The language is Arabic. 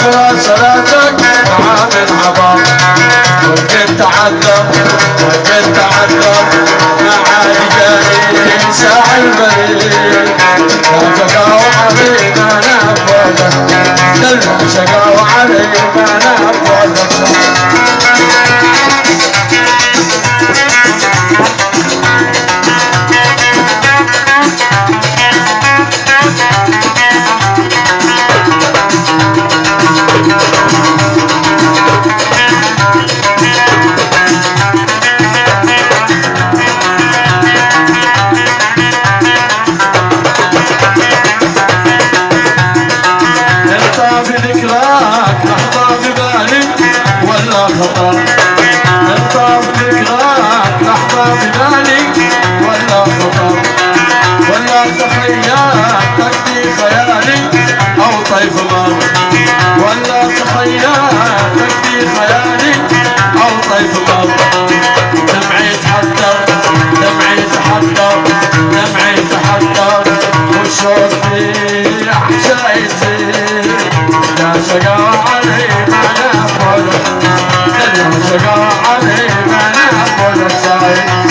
على صلاتك عامل عبار وكنت تعذب وكنت تعذب مع رجالي ساعة البريد لا شقاوة علي ما نفوتك لا شقاوة علي ما نفوتك خطر انت بذكراك لحظة ببالي ولا خطر ولا تخيلتك في خيالي او طيف مر ولا تخيلتك في خيالي او طيف مر دمعي تحضر دمعي تحضر دمعي تحضر والشوق في احشائي يزيد لا شقاوة علي ما نفوتك شقاوة علي ما نفوتك صاير